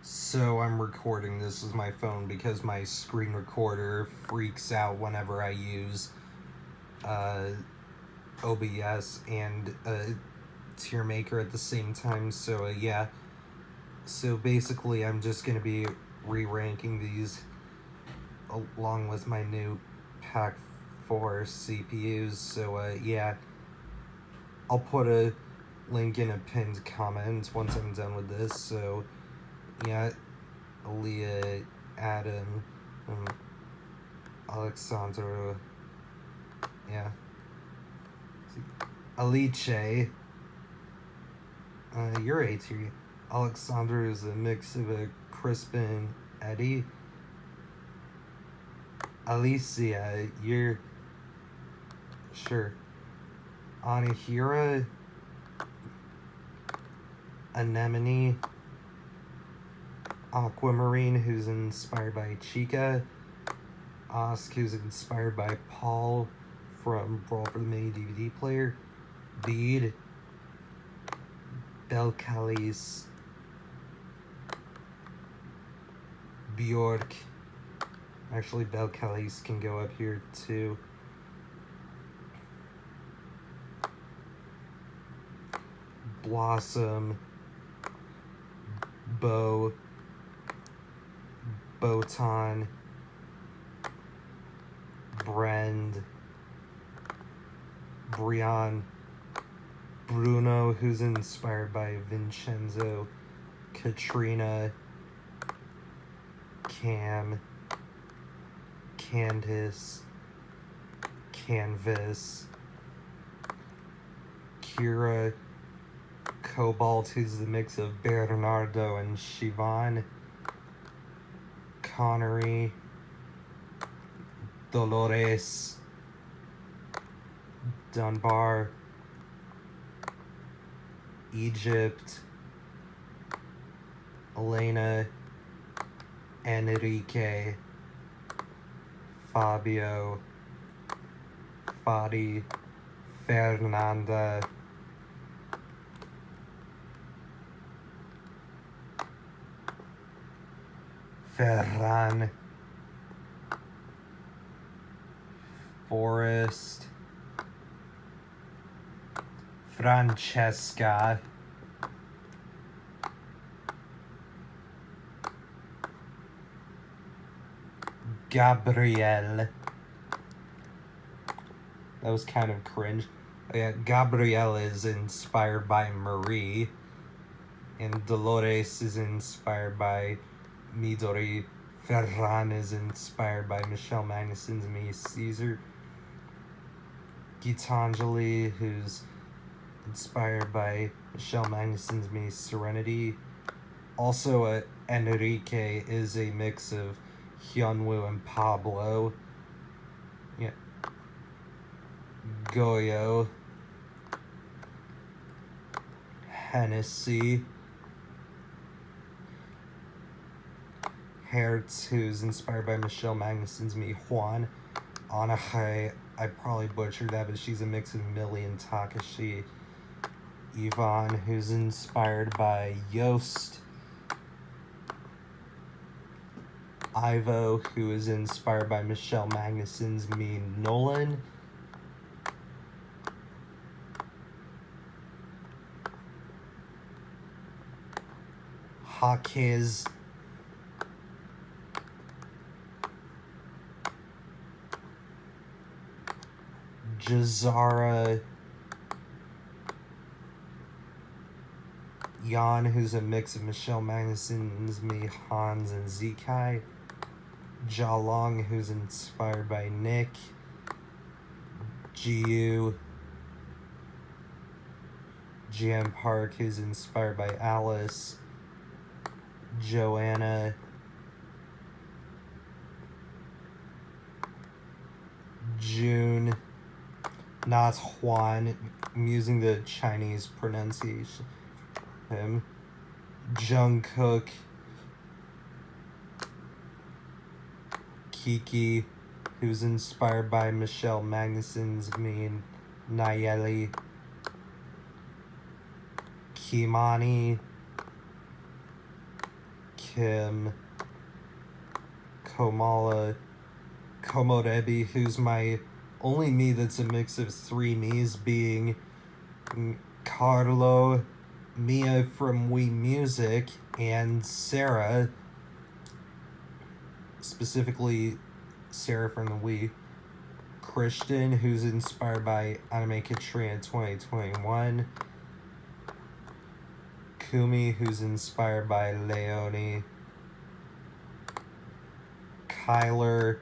So I'm recording this with my phone because my screen recorder freaks out whenever I use OBS and Tier Maker at the same time. So yeah. So basically, I'm just gonna be re-ranking these along with my new Pack 4 CPUs. So yeah, I'll put a link in a pinned comment once I'm done with this. So yeah. Leah, Adam, Alexandra, yeah. Alice, you're A tier. Alexandra is a mix of a Crispin Eddie. Alicia, you're sure. Anahira, Anemone, Aquamarine, who's inspired by Chica. Osk, who's inspired by Paul from Brawl for the Mini DVD player. Bede, Belcalis, Bjork. Actually, Belcalis can go up here too. Blossom, Bo, Botan, Brand, Brian, Bruno, who's inspired by Vincenzo, Katrina, Cam, Candice, Canvas, Kira, Cobalt, who's the mix of Bernardo and Siobhan, Connery, Dolores, Dunbar, Egypt, Elena, Enrique, Fabio, Fadi, Fernanda, Ferran, Forrest, Francesca, Gabrielle. That was kind of cringe. Oh, yeah, Gabrielle is inspired by Marie, and Dolores is inspired by Midori. Ferran is inspired by Michelle Magnuson's Me Caesar. Gitanjali, who's inspired by Michelle Magnuson's Me Serenity. Also, Enrique is a mix of Hyunwoo and Pablo. Yeah. Goyo. Hennessy. Hertz, who's inspired by Michelle Magnuson's Me Juan. Anahe, I probably butchered that, but she's a mix of Millie and Takashi. Yvonne, who's inspired by Yost. Ivo, who is inspired by Michelle Magnuson's Me Nolan. Hakiz. Jazara. Jan, who's a mix of Michelle Magnuson's Me, Hans, and Zekai. Jalong, who's inspired by Nick. Jiu. GM Park, who's inspired by Alice. Joanna. June. Not Juan. I'm using the Chinese pronunciation. Him. Jungkook. Kiki, who's inspired by Michelle Magnuson's Me Nayeli. Kimani. Kim, Komala, Komorebi, who's my only me that's a mix of three me's, being Carlo, Mia from Wii Music, and Sarah, specifically Sarah from the Wii. Christian, who's inspired by Anime Katrina 2021. Kumi, who's inspired by Leone. Kyler.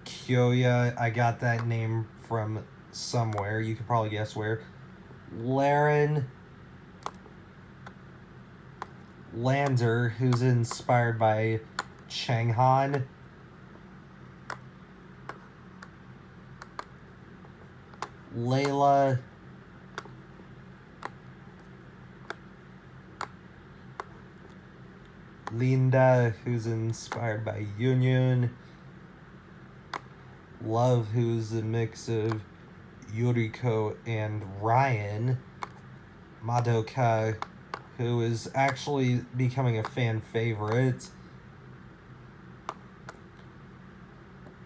Kyoya, I got that name from somewhere. You can probably guess where. Laren. Lander, who's inspired by Changhan. Layla. Linda, who's inspired by Yunyun. Love, who's a mix of Yuriko and Ryan. Madoka, who is actually becoming a fan favorite.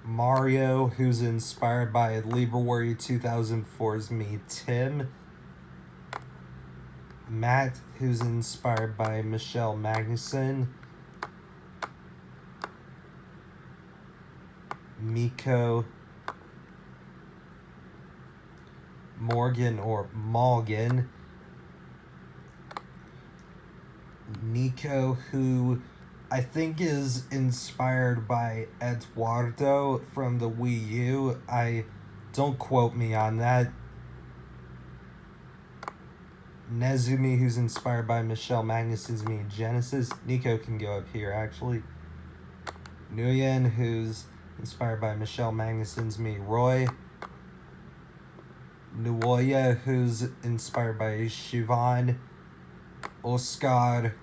Mario, who's inspired by Libra Warrior 2004's me, Tim. Matt, who's inspired by Michelle Magnuson. Miko. Morgan or Morgan. Nico, who I think is inspired by Eduardo from the Wii U. Don't quote me on that. Nezumi, who's inspired by Michelle Magnuson's me, Genesis. Nico can go up here, actually. Nguyen, who's inspired by Michelle Magnuson's me, Roy. Nuoya, who's inspired by Siobhan. Oscar.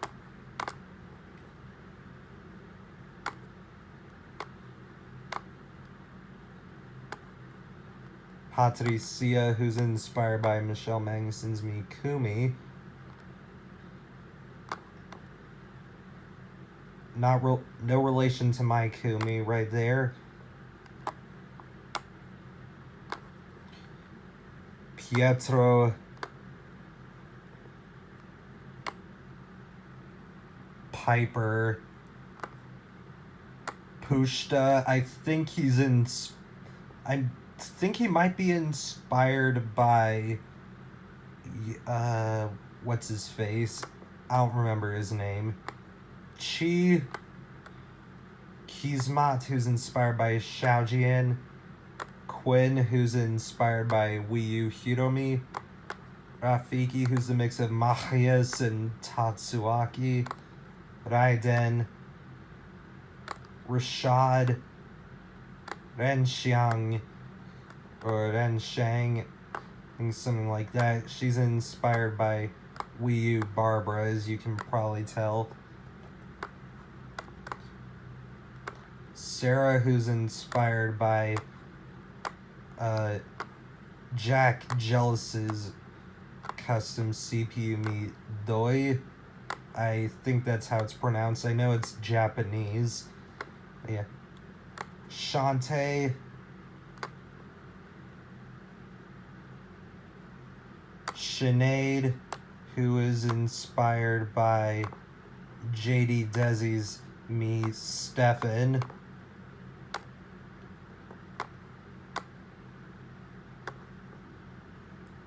Patricia, who's inspired by Michelle Magnuson's me, Kumi. No relation to my Kumi right there. Pietro. Piper. Pushta. I think he might be inspired by what's his face? I don't remember his name. Kismat, who's inspired by Xiaojian. Quinn, who's inspired by Wii U Hiromi. Rafiki, who's a mix of Machias and Tatsuaki. Raiden. Rashad. Renxiang. Or Renshang. I think something like that. She's inspired by Wii U Barbara, as you can probably tell. Sarah, who's inspired by Jack Jealous's custom CPU me Doi. I think that's how it's pronounced. I know it's Japanese. Yeah. Shantae. Sinead, who is inspired by JD Desi's me, Stefan.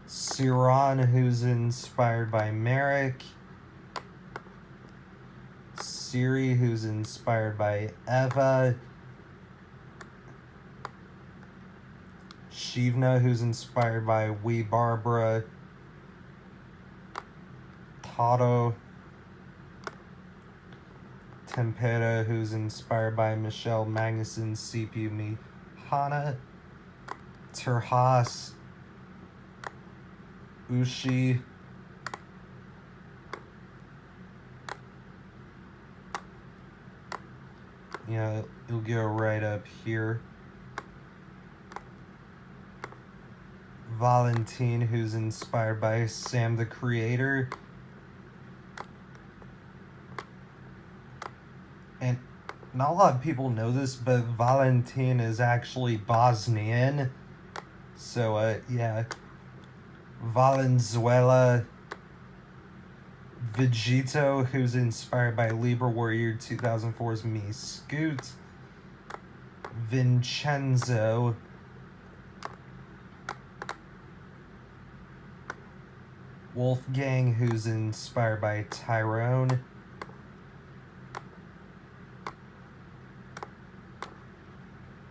Siran, who's inspired by Merrick. Siri, who's inspired by Eva. Shivna, who's inspired by Wee Barbara. Tato. Tempera, who's inspired by Michelle Magnuson's CPU me, Hana. Terhas. Ushi. Yeah, it'll go right up here. Valentine, who's inspired by Sam the Creator. And not a lot of people know this, but Valentine is actually Bosnian. So, yeah. Valenzuela. Vegito, who's inspired by Libra Warrior 2004's Me Scoot. Vincenzo. Wolfgang, who's inspired by Tyrone.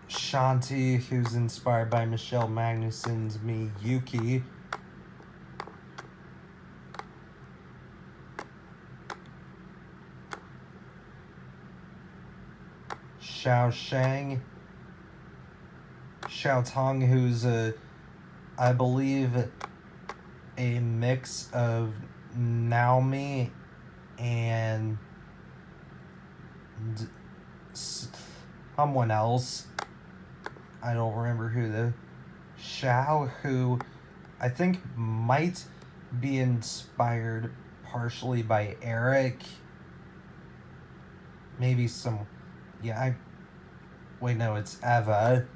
Shanti, who's inspired by Michelle Magnuson's Miyuki. Xiao Shang. Xiao Tong, who's I believe a mix of Naomi and someone else. I don't remember who the Xiao, who I think might be inspired partially by Eric. Maybe some, yeah, wait, no, it's Eva,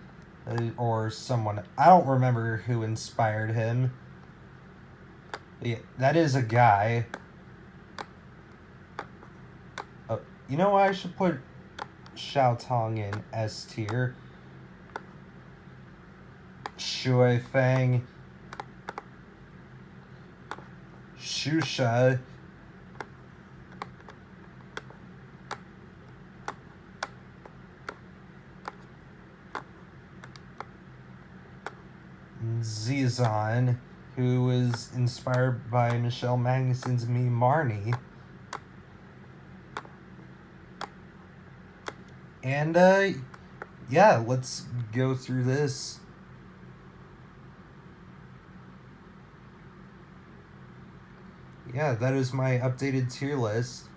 or someone, I don't remember who inspired him. Yeah, that is a guy. Oh, you know what, I should put Xiao Tong in S tier. Shui Feng. Shusha. Zizan, who is inspired by Michelle Magnuson's Me Marnie. And, yeah, let's go through this. Yeah, that is my updated tier list.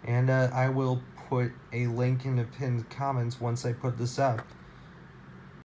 And I will put a link in the pinned comments once I put this up.